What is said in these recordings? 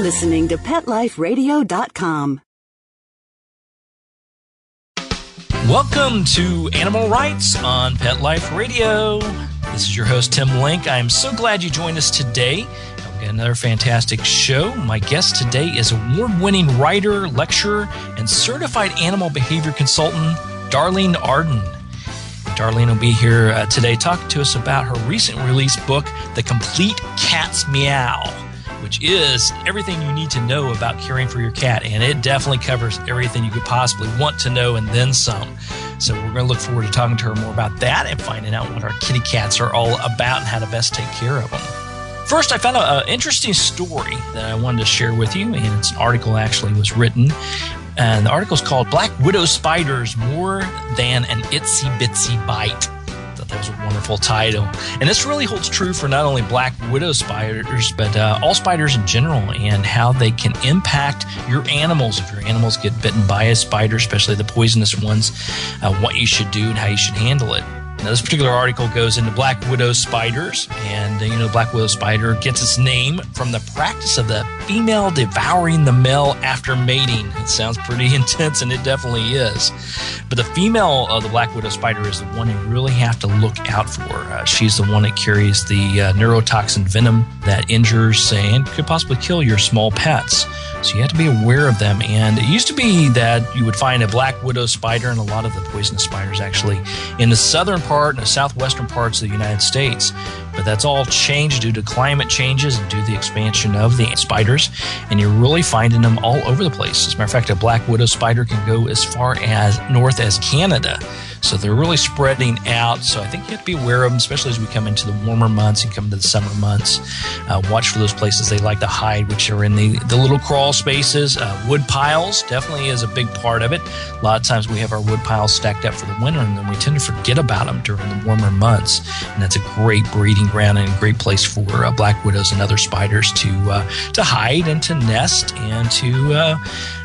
listening to PetLifeRadio.com. Welcome to Animal Rights on Pet Life Radio. This is your host, Tim Link. I'm so glad you joined us today. We've got another fantastic show. My guest today is award-winning writer, lecturer, and certified animal behavior consultant, Darlene Arden. Darlene will be here today talking to us about her recent released book, The Complete Cat's Meow, which is everything you need to know about caring for your cat, and it definitely covers everything you could possibly want to know and then some. So we're going to look forward to talking to her more about that and finding out what our kitty cats are all about and how to best take care of them. First, I found an interesting story that I wanted to share with you, and it's an article actually was written. And the article is called Black Widow Spiders More Than an Itsy Bitsy Bite. I thought that was a wonderful title. And this really holds true for not only black widow spiders, but all spiders in general, and how they can impact your animals. If your animals get bitten by a spider, especially the poisonous ones, what you should do and how you should handle it. Now, this particular article goes into black widow spiders, and the black widow spider gets its name from the practice of the female devouring the male after mating. It sounds pretty intense, and it definitely is. But the female of the black widow spider is the one you really have to look out for. She's the one that carries the neurotoxin venom that injures and could possibly kill your small pets. So you have to be aware of them. And it used to be that you would find a black widow spider and a lot of the poisonous spiders actually in the southern part and the southwestern parts of the United States. But that's all changed due to climate changes and due to the expansion of the spiders. And you're really finding them all over the place. As a matter of fact, a black widow spider can go as far as north as Canada. So they're really spreading out. So I think you have to be aware of them, especially as we come into the warmer months and come into the summer months. Watch for those places they like to hide, which are in the little crawl spaces. Wood piles definitely is a big part of it. A lot of times we have our wood piles stacked up for the winter, and then we tend to forget about them during the warmer months. And that's a great breeding ground and a great place for black widows and other spiders to hide and to nest and to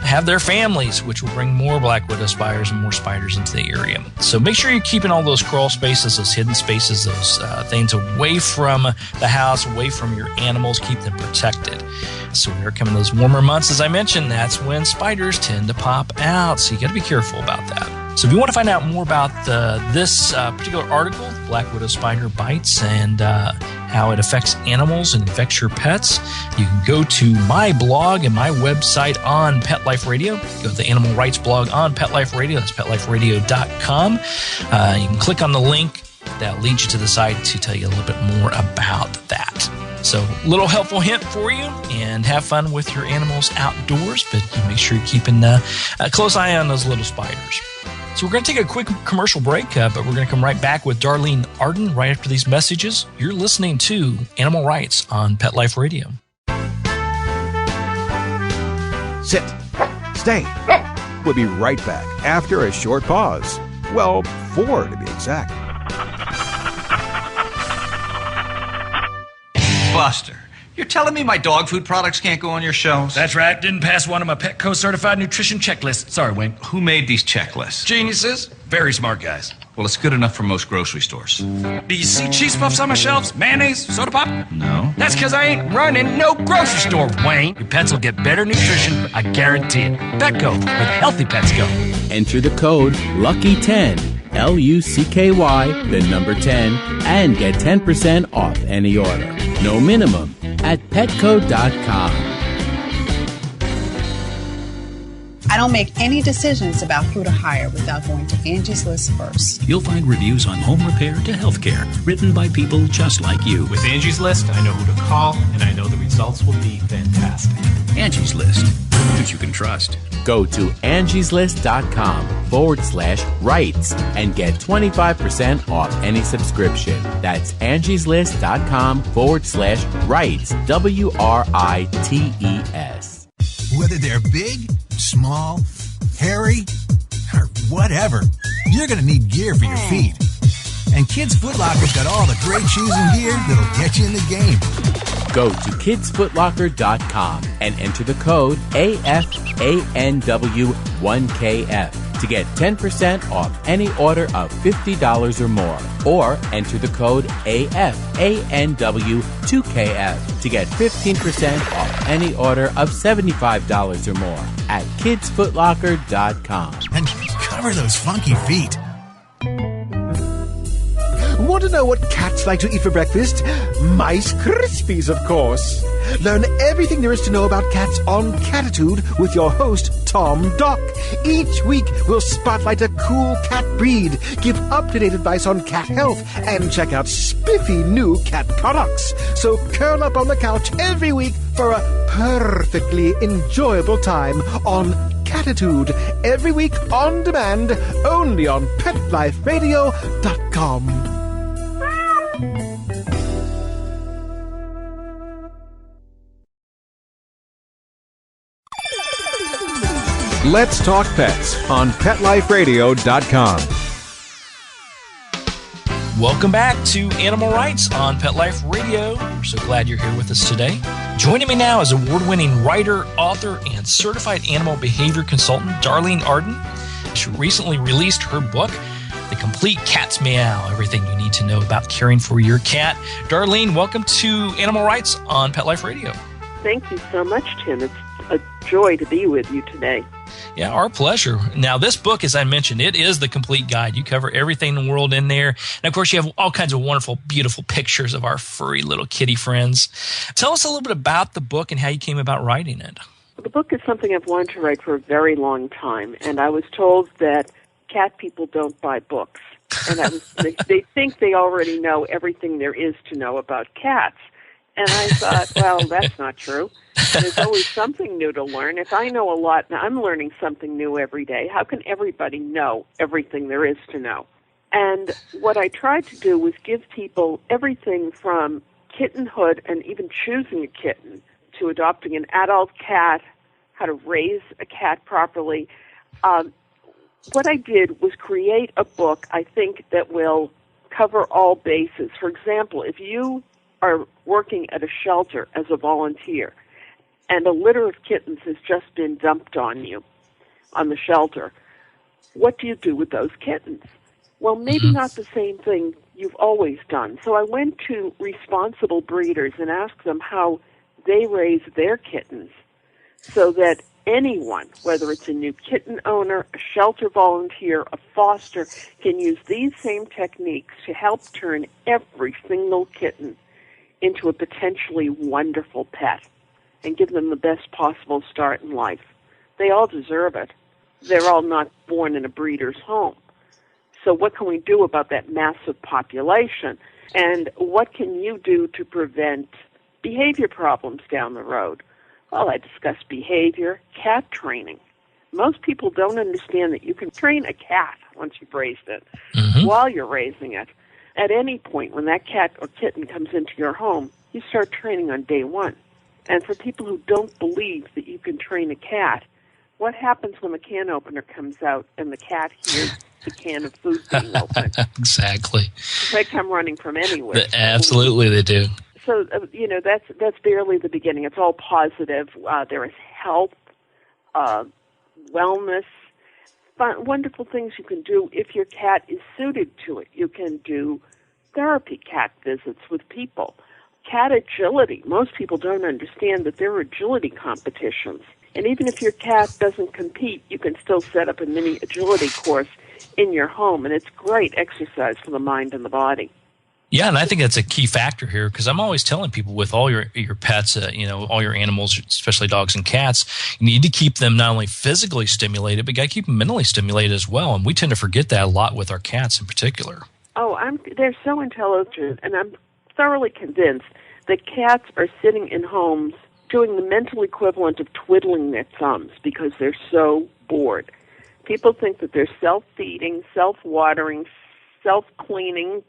have their families, which will bring more black widow spiders and more spiders into the area. So make sure you're keeping all those crawl spaces, those hidden spaces, those things away from the house, away from your animals. Keep them protected. So we're coming to those warmer months, as I mentioned. That's when spiders tend to pop out. So you got to be careful about that. So if you want to find out more about this particular article, Black Widow Spider Bites, and how it affects animals and affects your pets, you can go to my blog and my website on Pet Life Radio. Go to the Animal Rights blog on Pet Life Radio. That's PetLifeRadio.com. You can click on the link that leads you to the site to tell you a little bit more about that. So a little helpful hint for you, and have fun with your animals outdoors, but make sure you're keeping a close eye on those little spiders. So we're going to take a quick commercial break, but we're going to come right back with Darlene Arden right after these messages. You're listening to Animal Rights on Pet Life Radio. Sit. Stay. We'll be right back after a short pause. Well, 4 to be exact. Buster, you're telling me my dog food products can't go on your shelves? That's right. Didn't pass one of my Petco certified nutrition checklists. Sorry, Wayne. Who made these checklists? Geniuses. Very smart guys. Well, it's good enough for most grocery stores. Do you see cheese puffs on my shelves? Mayonnaise? Soda pop? No. That's because I ain't running no grocery store, Wayne. Your pets will get better nutrition. I guarantee it. Petco, where healthy pets go. Enter the code LUCKY10. LUCKY, the number 10, and get 10% off any order. No minimum at petco.com. I don't make any decisions about who to hire without going to Angie's List first. You'll find reviews on home repair to healthcare, written by people just like you. With Angie's List, I know who to call, and I know the results will be fantastic. Angie's List, who you can trust. Go to angieslist.com/rights and get 25% off any subscription. That's angieslist.com/rights, WRITES. Whether they're big, small, hairy, or whatever, you're going to need gear for your feet. And Kids Foot Locker's got all the great shoes and gear that'll get you in the game. Go to kidsfootlocker.com and enter the code AFANW1KF to get 10% off any order of $50 or more. Or enter the code AFANW2KF to get 15% off any order of $75 or more at kidsfootlocker.com. And cover those funky feet. Want to know what cats like to eat for breakfast? Mice Krispies, of course. Learn everything there is to know about cats on Catitude with your host, Tom Dock. Each week, we'll spotlight a cool cat breed, give up-to-date advice on cat health, and check out spiffy new cat products. So curl up on the couch every week for a perfectly enjoyable time on Catitude. Every week on demand, only on PetLifeRadio.com. Let's Talk Pets on PetLifeRadio.com. Welcome back to Animal Rights on Pet Life Radio. We're so glad you're here with us today. Joining me now is award-winning writer, author, and certified animal behavior consultant, Darlene Arden. She recently released her book, The Complete Cat's Meow, Everything You Need to Know About Caring for Your Cat. Darlene, welcome to Animal Rights on Pet Life Radio. Thank you so much, Tim. It's a joy to be with you today. Yeah, our pleasure. Now, this book, as I mentioned, it is the complete guide. You cover everything in the world in there. And, of course, you have all kinds of wonderful, beautiful pictures of our furry little kitty friends. Tell us a little bit about the book and how you came about writing it. The book is something I've wanted to write for a very long time, and I was told that cat people don't buy books. And they think they already know everything there is to know about cats. And I thought, well, that's not true. There's always something new to learn. If I know a lot and I'm learning something new every day, how can everybody know everything there is to know? And what I tried to do was give people everything from kittenhood and even choosing a kitten to adopting an adult cat, how to raise a cat properly. What I did was create a book, I think, that will cover all bases. For example, if you are working at a shelter as a volunteer and a litter of kittens has just been dumped on you on the shelter, what do you do with those kittens? Well, maybe not the same thing you've always done. So I went to responsible breeders and asked them how they raise their kittens so that anyone, whether it's a new kitten owner, a shelter volunteer, a foster, can use these same techniques to help turn every single kitten into a potentially wonderful pet and give them the best possible start in life. They all deserve it. They're all not born in a breeder's home. So what can we do about that massive population? And what can you do to prevent behavior problems down the road? Well, I discuss behavior, cat training. Most people don't understand that you can train a cat once you've raised it, while you're raising it. At any point when that cat or kitten comes into your home, you start training on day one. And for people who don't believe that you can train a cat, what happens when the can opener comes out and the cat hears the can of food being opened? Exactly. They come running from anywhere. Absolutely, they do. So, that's barely the beginning. It's all positive. There is health, wellness, fun, wonderful things you can do if your cat is suited to it. You can do therapy cat visits with people. Cat agility. Most people don't understand that there are agility competitions. And even if your cat doesn't compete, you can still set up a mini agility course in your home. And it's great exercise for the mind and the body. Yeah, and I think that's a key factor here because I'm always telling people with all your pets, all your animals, especially dogs and cats, you need to keep them not only physically stimulated, but you got to keep them mentally stimulated as well. And we tend to forget that a lot with our cats in particular. Oh, they're so intelligent, and I'm thoroughly convinced that cats are sitting in homes doing the mental equivalent of twiddling their thumbs because they're so bored. People think that they're self-feeding, self-watering, self-cleaning,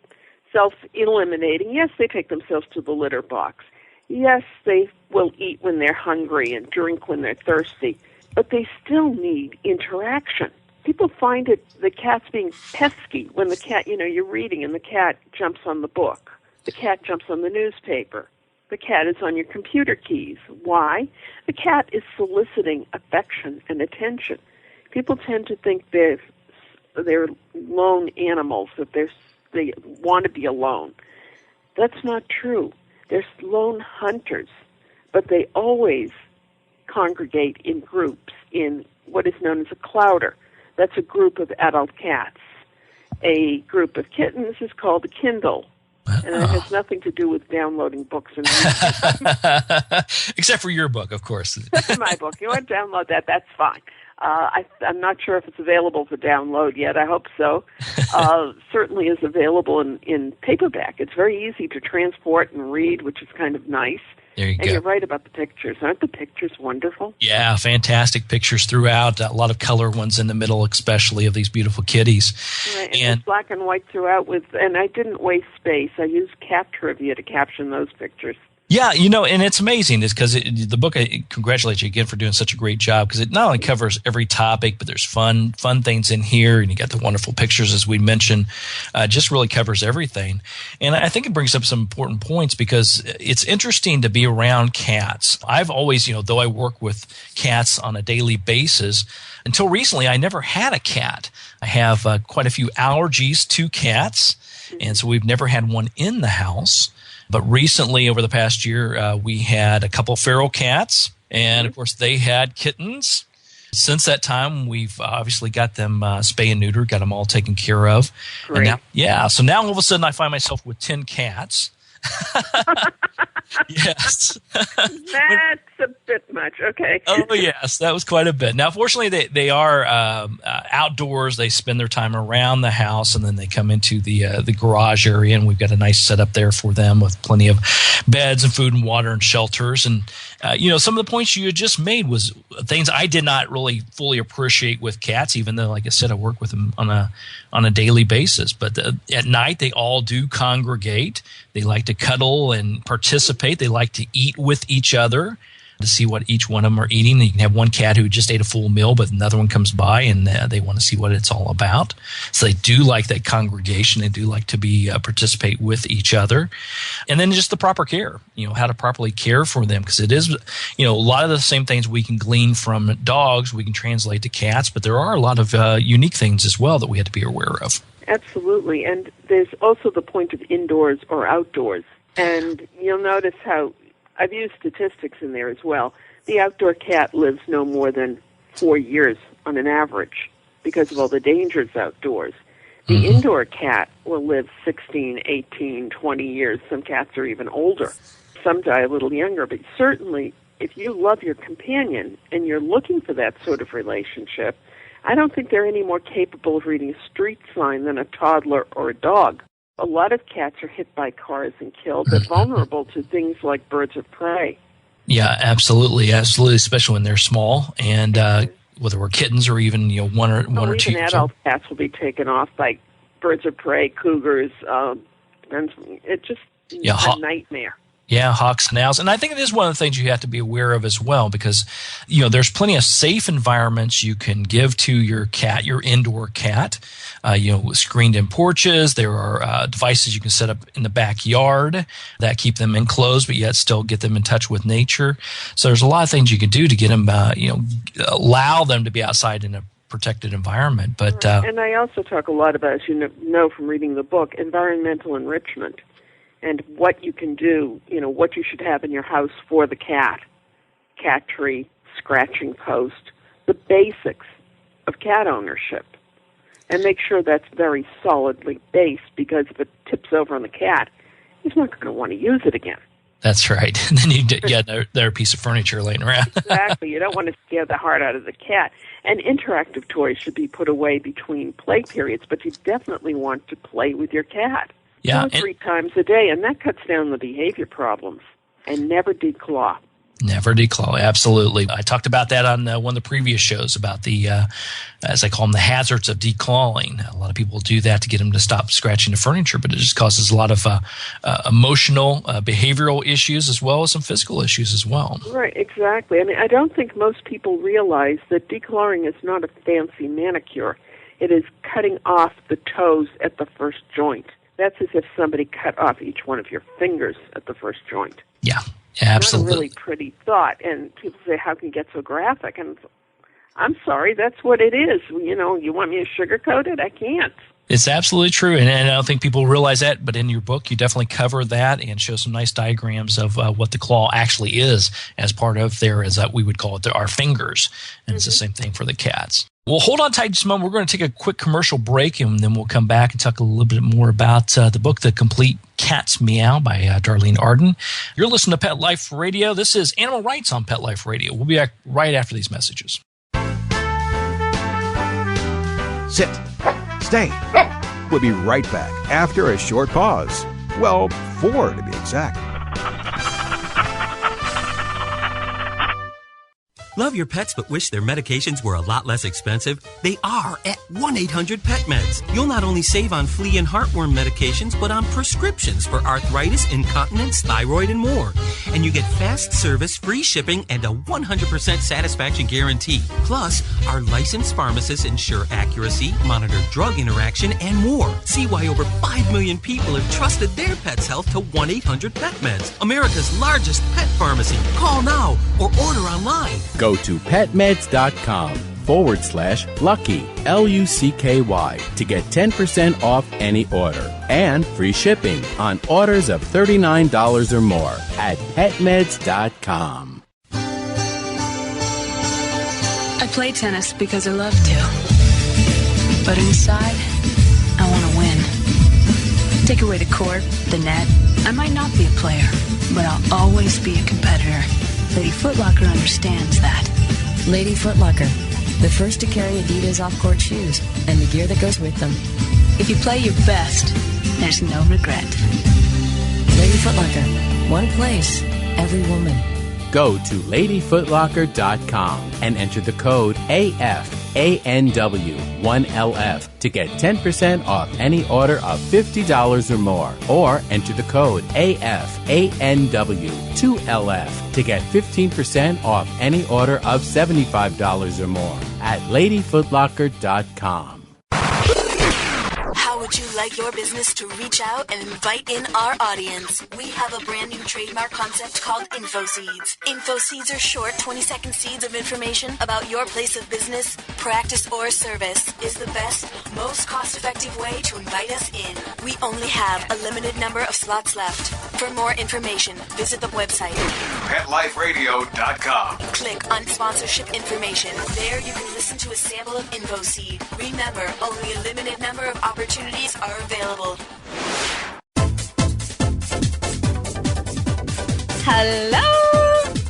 self-eliminating. Yes, they take themselves to the litter box. Yes, they will eat when they're hungry and drink when they're thirsty, but they still need interaction. People find the cat's being pesky when the cat, you're reading and the cat jumps on the book. The cat jumps on the newspaper. The cat is on your computer keys. Why? The cat is soliciting affection and attention. People tend to think they're lone animals, that they want to be alone. That's not true. They're lone hunters, but they always congregate in groups in what is known as a clouder. That's a group of adult cats. A group of kittens is called a kindle. And it has nothing to do with downloading books and reading. Except for your book, of course. That's my book. You want to download that, that's fine. I'm not sure if it's available for download yet. I hope so. Certainly is available in paperback. It's very easy to transport and read, which is kind of nice. There you and go. You're right about the pictures. Aren't the pictures wonderful? Yeah, fantastic pictures throughout. A lot of color ones in the middle, especially of these beautiful kitties. Right, and it's black and white throughout. And I didn't waste space. I used cat trivia to caption those pictures. Yeah, and it's amazing because the book, I congratulate you again for doing such a great job, because it not only covers every topic, but there's fun things in here, and you got the wonderful pictures, as we mentioned, just really covers everything. And I think it brings up some important points, because it's interesting to be around cats. I've always, though I work with cats on a daily basis, until recently I never had a cat. I have quite a few allergies to cats, and so we've never had one in the house. But recently, over the past year, we had a couple feral cats, and of course, they had kittens. Since that time, we've obviously got them spay and neutered, got them all taken care of. Great. And so now all of a sudden, I find myself with 10 cats. Yes. That's a bit much. Okay. Oh, yes. That was quite a bit. Now, fortunately, they are outdoors. They spend their time around the house, and then they come into the garage area, and we've got a nice setup there for them with plenty of beds and food and water and shelters. And, some of the points you had just made was things I did not really fully appreciate with cats, even though, like I said, I work with them on a daily basis. But at night, they all do congregate. They like to cuddle and participate. They like to eat with each other to see what each one of them are eating. You can have one cat who just ate a full meal, but another one comes by and they want to see what it's all about. So they do like that congregation. They do like to be participate with each other. And then just the proper care, how to properly care for them, because it is, a lot of the same things we can glean from dogs, we can translate to cats, but there are a lot of unique things as well that we have to be aware of. Absolutely. And there's also the point of indoors or outdoors. And you'll notice how I've used statistics in there as well. The outdoor cat lives no more than 4 years on an average because of all the dangers outdoors. The indoor cat will live 16, 18, 20 years. Some cats are even older. Some die a little younger. But certainly, if you love your companion and you're looking for that sort of relationship, I don't think they're any more capable of reading a street sign than a toddler or a dog. A lot of cats are hit by cars and killed. They're vulnerable to things like birds of prey. Yeah, absolutely, especially when they're small, and whether we're kittens or even one or two. Even adult cats will be taken off by birds of prey, cougars. It's just a nightmare. Yeah, hawks and owls. And I think it is one of the things you have to be aware of as well, because, there's plenty of safe environments you can give to your cat, your indoor cat, screened in porches. There are devices you can set up in the backyard that keep them enclosed, but yet still get them in touch with nature. So there's a lot of things you can do to get them, allow them to be outside in a protected environment. But and I also talk a lot about, as you know from reading the book, environmental enrichment. And what you can do, what you should have in your house for the cat tree, scratching post, the basics of cat ownership. And make sure that's very solidly based, because if it tips over on the cat, he's not going to want to use it again. That's right. And then you get their piece of furniture laying around. Exactly. You don't want to scare the heart out of the cat. And interactive toys should be put away between play periods, but you definitely want to play with your cat. Yeah, 2 or 3 times a day, and that cuts down the behavior problems. And never declaw. Never declaw, absolutely. I talked about that on one of the previous shows about the, as I call them, the hazards of declawing. A lot of people do that to get them to stop scratching the furniture, but it just causes a lot of emotional, behavioral issues, as well as some physical issues as well. Right, exactly. I mean, I don't think most people realize that declawing is not a fancy manicure. It is cutting off the toes at the first joint. That's as if somebody cut off each one of your fingers at the first joint. Yeah, absolutely. Not a really pretty thought. And people say, how can you get so graphic? And I'm sorry, that's what it is. You know, you want me to sugarcoat it? I can't. It's absolutely true, and I don't think people realize that, but in your book, you definitely cover that and show some nice diagrams of what the claw actually is as part of as we would call it, our fingers, and it's the same thing for the cats. Well, hold on tight just a moment. We're going to take a quick commercial break, and then we'll come back and talk a little bit more about the book, The Complete Cat's Meow by Darlene Arden. You're listening to Pet Life Radio. This is Animal Rights on Pet Life Radio. We'll be back right after these messages. Sit. Stay. We'll be right back after a short pause. Well, 4 to be exact. Love your pets but wish their medications were a lot less expensive? They are at 1-800-PET-MEDS. You'll not only save on flea and heartworm medications, but on prescriptions for arthritis, incontinence, thyroid, and more. And you get fast service, free shipping, and a 100% satisfaction guarantee. Plus, our licensed pharmacists ensure accuracy, monitor drug interaction, and more. See why over 5 million people have trusted their pet's health to 1-800-PET-MEDS, America's largest pet pharmacy. Call now or order online. Go to petmeds.com/lucky, LUCKY, to get 10% off any order and free shipping on orders of $39 or more at petmeds.com. I play tennis because I love to. But inside, I want to win. Take away the court, the net. I might not be a player, but I'll always be a competitor. Lady Foot Locker understands that. Lady Foot Locker, the first to carry Adidas off-court shoes and the gear that goes with them. If you play your best, there's no regret. Lady Foot Locker, one place, every woman. Go to ladyfootlocker.com and enter the code AFANW1LF to get 10% off any order of $50 or more. Or enter the code AFANW2LF to get 15% off any order of $75 or more at ladyfootlocker.com. How would you like your business to reach out and invite in our audience? We have a brand new trademark concept called InfoSeeds. InfoSeeds are short 20-second seeds of information about your place of business, practice, or service. Is the best, most cost-effective way to invite us in. We only have a limited number of slots left. For more information, visit the website PetLifeRadio.com. Click on sponsorship information. There you can listen to a sample of InfoSeed. Remember, only a limited number of opportunities are available. Hello!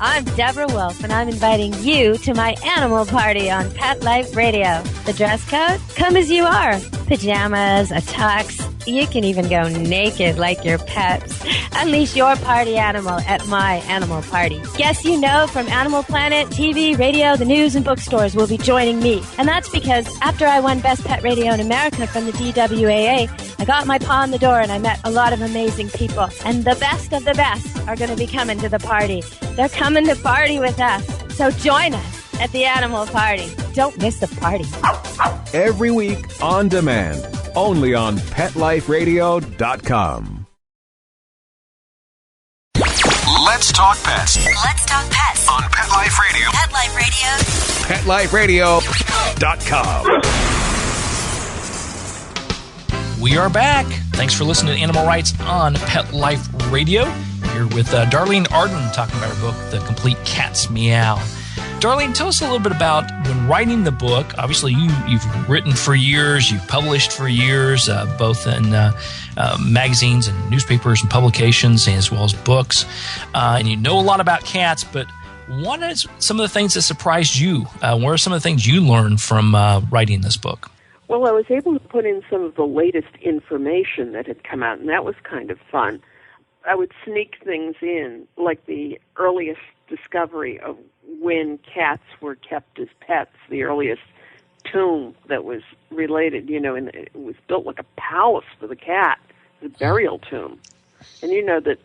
I'm Deborah Wolf, and I'm inviting you to my animal party on Pet Life Radio. The dress code? Come as you are. Pajamas, a tux. You can even go naked like your pets. Unleash your party animal at my animal party. Guests you know from Animal Planet, TV, radio, the news, and bookstores will be joining me. And that's because after I won Best Pet Radio in America from the DWAA, I got my paw in the door and I met a lot of amazing people. And the best of the best are going to be coming to the party. They're coming to party with us. So join us at the animal party. Don't miss the party. Every week on demand, only on PetLifeRadio.com. Let's talk pets. Let's talk pets On Pet Life Radio. Pet Life Radio. PetLifeRadio.com. We are back. Thanks for listening to Animal Rights on Pet Life Radio. Here with Darlene Arden talking about her book, The Complete Cat's Meow. Darlene, tell us a little bit about when writing the book. Obviously, you've written for years, you've published for years, both in magazines and newspapers and publications, as well as books. And you know a lot about cats, but what is some of the things that surprised you? What are some of the things you learned from writing this book? Well, I was able to put in some of the latest information that had come out, and that was kind of fun. I would sneak things in, like the earliest discovery of when cats were kept as pets, the earliest tomb that was related, and it was built like a palace for the cat, the burial tomb. And you know that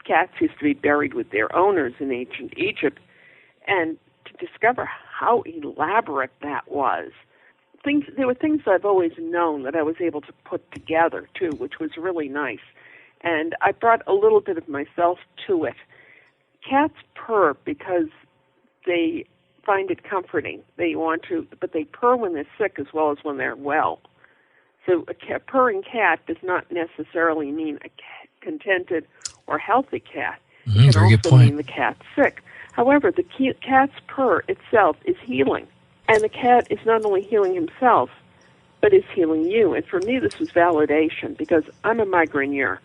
cats used to be buried with their owners in ancient Egypt, and to discover how elaborate that was, there were things I've always known that I was able to put together, too, which was really nice. And I brought a little bit of myself to it. Cats purr because they find it comforting. They want to, but they purr when they're sick as well as when they're well. So a purring cat does not necessarily mean a contented or healthy cat. It can also mean the cat's sick. However, the cat's purr itself is healing. And the cat is not only healing himself, but is healing you. And for me, this was validation because I'm a migraineur.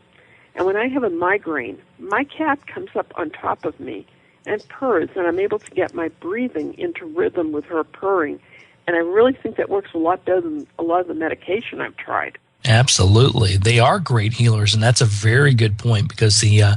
And when I have a migraine, my cat comes up on top of me and purrs, and I'm able to get my breathing into rhythm with her purring. And I really think that works a lot better than a lot of the medication I've tried. Absolutely. They are great healers, and that's a very good point because the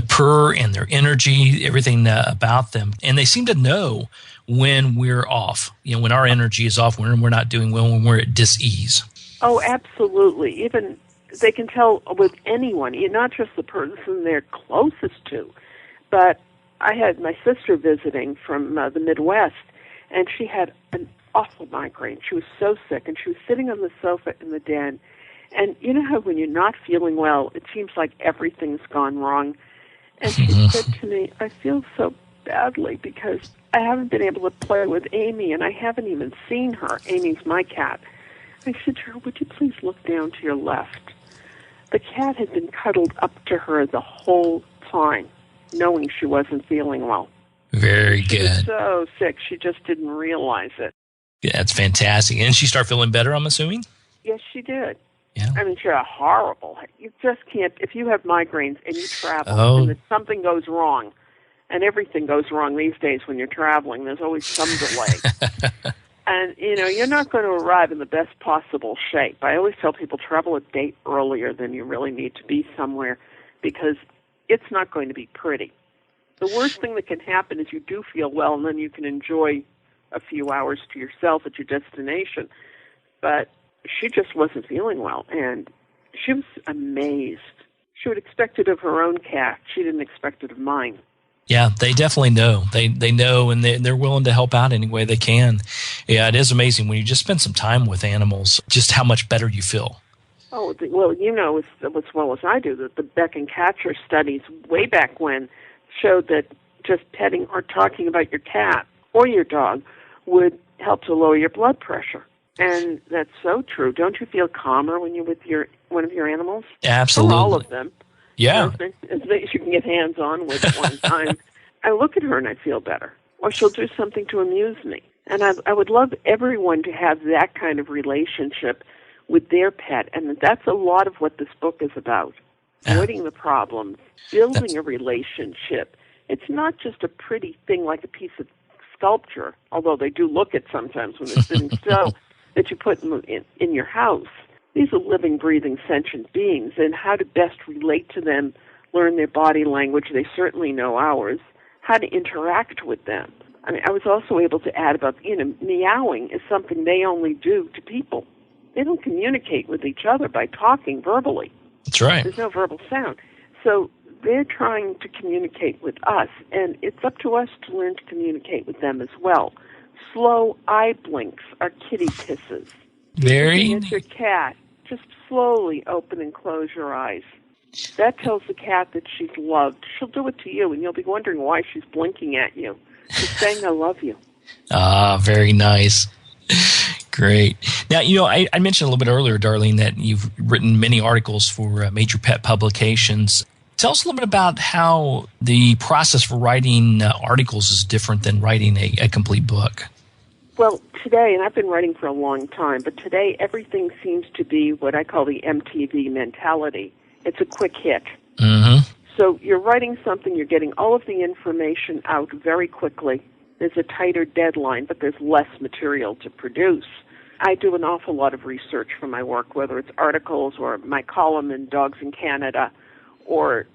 purr and their energy, everything about them, and they seem to know when we're off, when our energy is off, when we're not doing well, when we're at dis-ease. Oh, absolutely. Even they can tell with anyone, not just the person they're closest to. But I had my sister visiting from the Midwest, and she had an awful migraine. She was so sick, and she was sitting on the sofa in the den. And you know how when you're not feeling well, it seems like everything's gone wrong. And she said to me, I feel so badly because I haven't been able to play with Amy, and I haven't even seen her. Amy's my cat. I said to her, would you please look down to your left? The cat had been cuddled up to her the whole time, knowing she wasn't feeling well. Very good. She was so sick, she just didn't realize it. Yeah, that's fantastic. And she start feeling better, I'm assuming? Yes, she did. Yeah. I mean, she had horrible. You just can't, if you have migraines and you travel and something goes wrong, and everything goes wrong these days when you're traveling, there's always some delay. And, you're not going to arrive in the best possible shape. I always tell people travel a day earlier than you really need to be somewhere because it's not going to be pretty. The worst thing that can happen is you do feel well, and then you can enjoy a few hours to yourself at your destination. But she just wasn't feeling well, and she was amazed. She would expect it of her own cat. She didn't expect it of mine. Yeah, they definitely know. They know, and they're willing to help out any way they can. Yeah, it is amazing when you just spend some time with animals, just how much better you feel. Oh, well, as well as I do, that the Beck and Katcher studies way back when showed that just petting or talking about your cat or your dog would help to lower your blood pressure. And that's so true. Don't you feel calmer when you're with one of your animals? Absolutely. Or all of them. Yeah. As many as you can get hands-on with at one time. I look at her and I feel better. Or she'll do something to amuse me. And I would love everyone to have that kind of relationship with their pet. And that's a lot of what this book is about. Avoiding the problems, building a relationship. It's not just a pretty thing like a piece of sculpture, although they do look it sometimes when they're sitting still, that you put in your house. These are living, breathing, sentient beings, and how to best relate to them, learn their body language. They certainly know ours. How to interact with them. I mean, I was also able to add about, meowing is something they only do to people. They don't communicate with each other by talking verbally. That's right. There's no verbal sound. So they're trying to communicate with us, and it's up to us to learn to communicate with them as well. Slow eye blinks are kitty kisses. Very. Looking at your cat, just slowly open and close your eyes. That tells the cat that she's loved. She'll do it to you, and you'll be wondering why she's blinking at you. She's saying, I love you. Ah, very nice. Great. Now, I mentioned a little bit earlier, Darlene, that you've written many articles for major pet publications. Tell us a little bit about how the process for writing articles is different than writing a complete book. Well, today, and I've been writing for a long time, but today everything seems to be what I call the MTV mentality. It's a quick hit. Mm-hmm. So you're writing something, you're getting all of the information out very quickly. There's a tighter deadline, but there's less material to produce. I do an awful lot of research for my work, whether it's articles or my column in Dogs in Canada, or,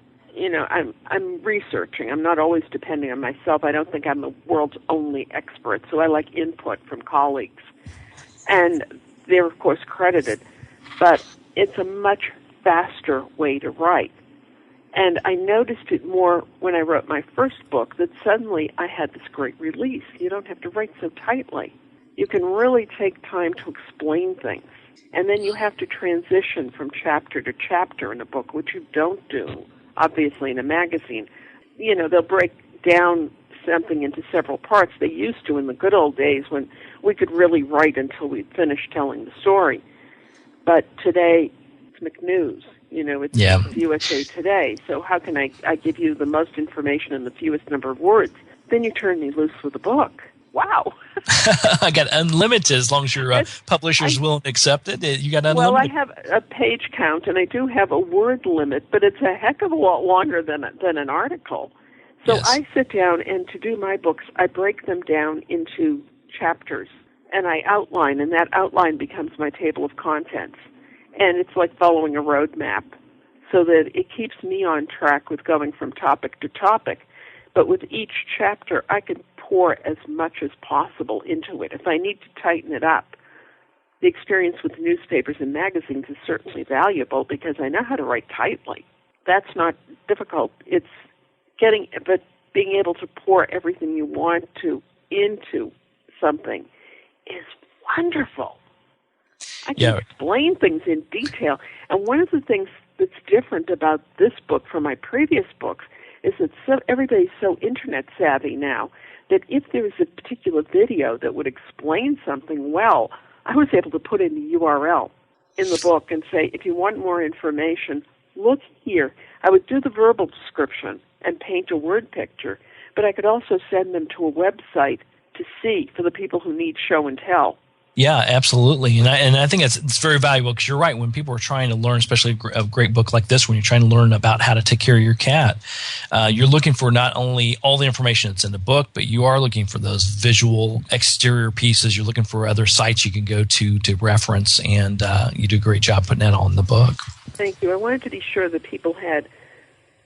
I'm researching. I'm not always depending on myself. I don't think I'm the world's only expert, so I like input from colleagues. And they're, of course, credited, but it's a much faster way to write. And I noticed it more when I wrote my first book, that suddenly I had this great release. You don't have to write so tightly. You can really take time to explain things. And then you have to transition from chapter to chapter in a book, which you don't do, obviously, in a magazine. They'll break down something into several parts. They used to in the good old days when we could really write until we'd finished telling the story. But today, it's McNews. It's USA Today. So how can I give you the most information in the fewest number of words? Then you turn me loose with a book. Wow. I got unlimited as long as your publishers will accept it. You got unlimited. Well, I have a page count, and I do have a word limit, but it's a heck of a lot longer than an article. So yes. I sit down, and to do my books, I break them down into chapters, and I outline, and that outline becomes my table of contents. And it's like following a roadmap, so that it keeps me on track with going from topic to topic. But with each chapter, I can pour as much as possible into it. If I need to tighten it up, the experience with newspapers and magazines is certainly valuable because I know how to write tightly. That's not difficult. It's but being able to pour everything you want to into something is wonderful. I can explain things in detail. And one of the things that's different about this book from my previous books is that everybody's so internet savvy now that if there was a particular video that would explain something well, I was able to put in the URL in the book and say, if you want more information, look here. I would do the verbal description and paint a word picture, but I could also send them to a website to see for the people who need show and tell. Yeah, absolutely. And I think it's very valuable because you're right. When people are trying to learn, especially a great book like this, when you're trying to learn about how to take care of your cat, you're looking for not only all the information that's in the book, but you are looking for those visual exterior pieces. You're looking for other sites you can go to reference, and you do a great job putting that all in the book. Thank you. I wanted to be sure that people had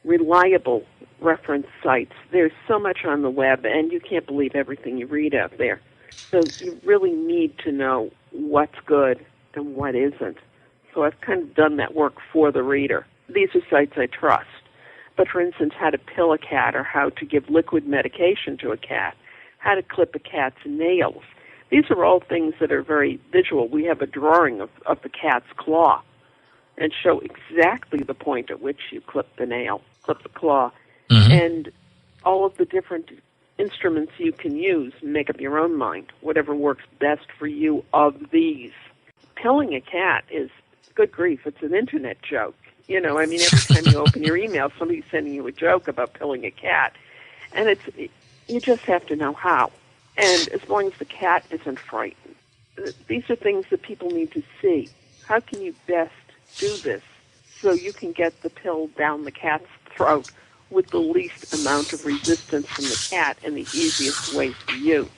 reliable reference sites. There's so much on the web, and you can't believe everything you read out there. So you really need to know what's good and what isn't. So I've kind of done that work for the reader. These are sites I trust. But for instance, how to pill a cat or how to give liquid medication to a cat, how to clip a cat's nails. These are all things that are very visual. We have a drawing of the cat's claw and show exactly the point at which you clip the claw. Mm-hmm. And all of the different instruments you can use, make up your own mind, whatever works best for you of these. Pilling a cat is, good grief, it's an internet joke. Every time you open your email, somebody's sending you a joke about pilling a cat. And you just have to know how. And as long as the cat isn't frightened. These are things that people need to see. How can you best do this so you can get the pill down the cat's throat with the least amount of resistance from the cat and the easiest way for you?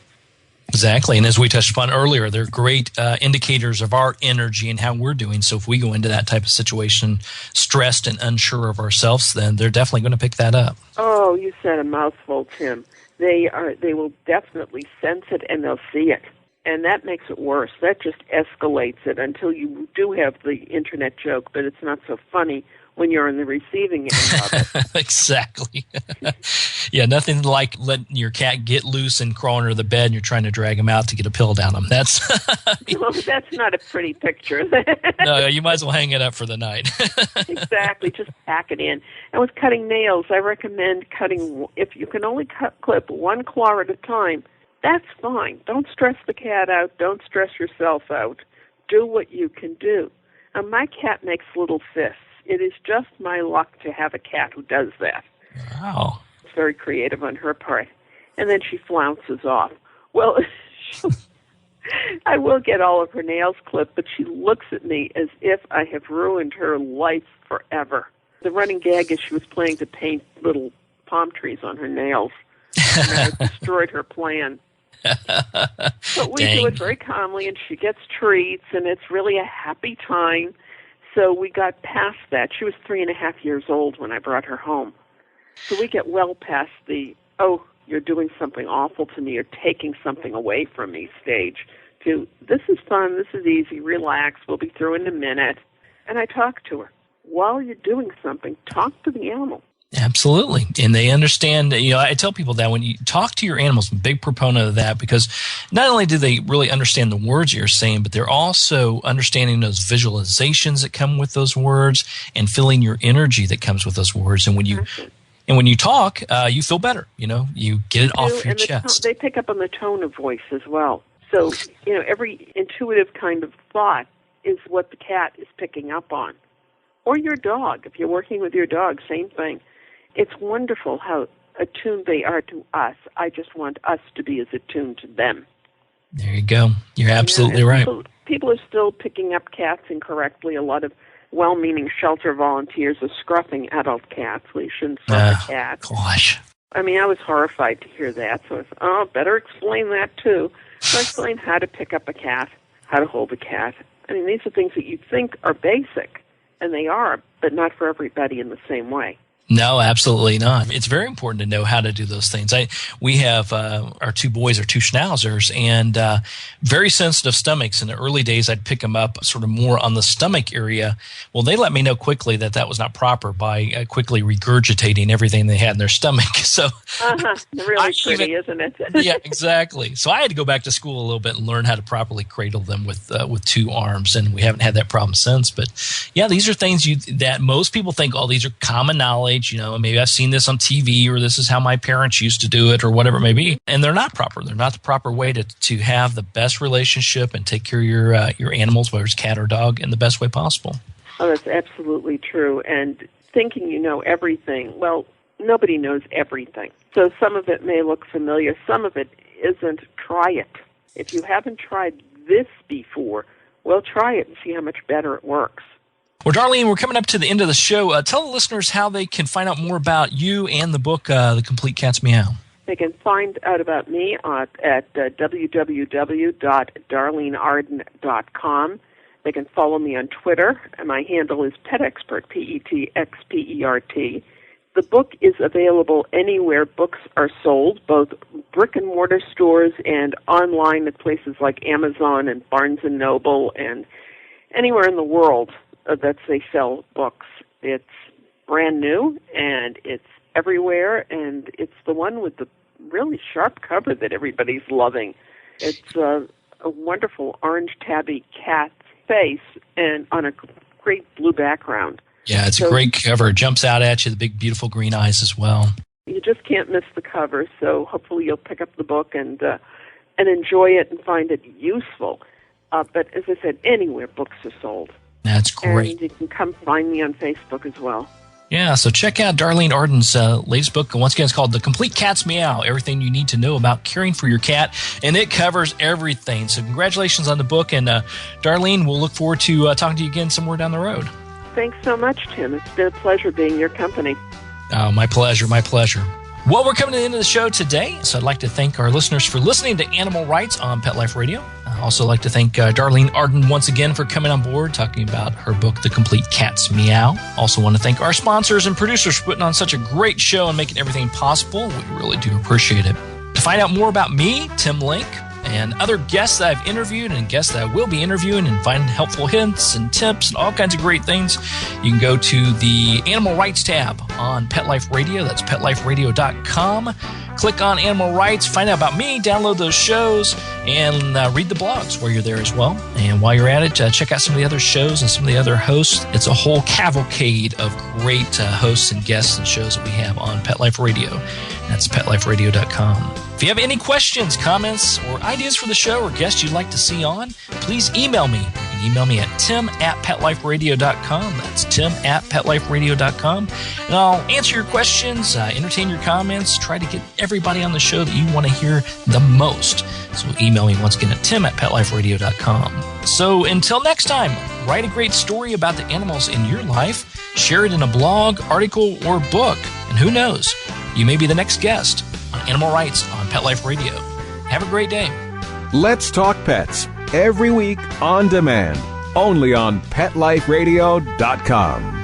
Exactly. And as we touched upon earlier, they're great indicators of our energy and how we're doing. So if we go into that type of situation stressed and unsure of ourselves, then they're definitely going to pick that up. Oh, you said a mouthful, Tim. They will definitely sense it and they'll see it. And that makes it worse. That just escalates it until you do have the internet joke, but it's not so funny when you're on the receiving end of it. Exactly. Yeah, nothing like letting your cat get loose and crawl under the bed and you're trying to drag him out to get a pill down him. That's not a pretty picture. No, you might as well hang it up for the night. Exactly, just pack it in. And with cutting nails, I recommend cutting, if you can only clip one claw at a time, that's fine. Don't stress the cat out. Don't stress yourself out. Do what you can do. And my cat makes little fists. It is just my luck to have a cat who does that. Wow. It's very creative on her part. And then she flounces off. Well, I will get all of her nails clipped, but she looks at me as if I have ruined her life forever. The running gag is she was planning to paint little palm trees on her nails. And I destroyed her plan. But we do it very calmly, and she gets treats, and it's really a happy time. So we got past that. She was 3.5 years old when I brought her home. So we get well past the, oh, you're doing something awful to me, you're taking something away from me stage, to this is fun, this is easy, relax, we'll be through in a minute. And I talk to her. While you're doing something, talk to the animal. Absolutely. And they understand, I tell people that when you talk to your animals, I'm a big proponent of that because not only do they really understand the words you're saying, but they're also understanding those visualizations that come with those words and feeling your energy that comes with those words. And when you And when you talk, you feel better. You get it off your chest. They pick up on the tone of voice as well. So, every intuitive kind of thought is what the cat is picking up on. Or your dog. If you're working with your dog, same thing. It's wonderful how attuned they are to us. I just want us to be as attuned to them. There you go. You're absolutely right. People are still picking up cats incorrectly. A lot of well-meaning shelter volunteers are scruffing adult cats. We shouldn't scruff a cat. Gosh. I mean, I was horrified to hear that. So I thought, better explain that too. So I explained how to pick up a cat, how to hold a cat. I mean, these are things that you think are basic, and they are, but not for everybody in the same way. No, absolutely not. It's very important to know how to do those things. We have our two boys are two schnauzers, and very sensitive stomachs. In the early days, I'd pick them up sort of more on the stomach area. Well, they let me know quickly that was not proper by quickly regurgitating everything they had in their stomach. So, really pretty, isn't it? Yeah, exactly. So I had to go back to school a little bit and learn how to properly cradle them with two arms, and we haven't had that problem since. But yeah, these are things that most people think, oh, these are common knowledge. Maybe I've seen this on TV, or this is how my parents used to do it, or whatever it may be. And they're not proper. They're not the proper way to have the best relationship and take care of your animals, whether it's cat or dog, in the best way possible. Oh, that's absolutely true. And thinking you know everything, well, nobody knows everything. So some of it may look familiar. Some of it isn't. Try it. If you haven't tried this before, well, try it and see how much better it works. Well, Darlene, we're coming up to the end of the show. Tell the listeners how they can find out more about you and the book, The Complete Cat's Meow. They can find out about me at www.darlenearden.com. They can follow me on Twitter, and my handle is PetExpert, PETXPERT. The book is available anywhere books are sold, both brick-and-mortar stores and online at places like Amazon and Barnes & Noble and anywhere in the world that they sell books. It's brand new, and it's everywhere, and it's the one with the really sharp cover that everybody's loving. It's a wonderful orange tabby cat's face and on a great blue background. Yeah, it's a great cover. It jumps out at you, the big, beautiful green eyes as well. You just can't miss the cover, so hopefully you'll pick up the book and enjoy it and find it useful. But as I said, anywhere books are sold. That's great. And you can come find me on Facebook as well. Yeah, so check out Darlene Arden's latest book. Once again, it's called The Complete Cat's Meow, everything you need to know about caring for your cat, and it covers everything. So congratulations on the book, and Darlene, we'll look forward to talking to you again somewhere down the road. Thanks so much, Tim. It's been a pleasure being your company. Oh, my pleasure, my pleasure. Well, we're coming to the end of the show today, so I'd like to thank our listeners for listening to Animal Rights on Pet Life Radio. I'd also like to thank Darlene Arden once again for coming on board, talking about her book, The Complete Cat's Meow. Also want to thank our sponsors and producers for putting on such a great show and making everything possible. We really do appreciate it. To find out more about me, Tim Link, and other guests that I've interviewed and guests that I will be interviewing and find helpful hints and tips and all kinds of great things, you can go to the Animal Rights tab on Pet Life Radio. That's PetLifeRadio.com. Click on Animal Rights, find out about me, download those shows, and read the blogs while you're there as well. And while you're at it, check out some of the other shows and some of the other hosts. It's a whole cavalcade of great hosts and guests and shows that we have on Pet Life Radio. That's PetLifeRadio.com. If you have any questions, comments, or ideas for the show or guests you'd like to see on, please email me. You can email me at tim@petliferadio.com. That's tim@petliferadio.com. And I'll answer your questions, entertain your comments, try to get everybody on the show that you want to hear the most. So email me once again at tim@petliferadio.com. So until next time, write a great story about the animals in your life, share it in a blog, article, or book, and who knows, you may be the next guest on Animal Rights on Pet Life Radio. Have a great day. Let's Talk Pets, every week on demand, only on PetLifeRadio.com.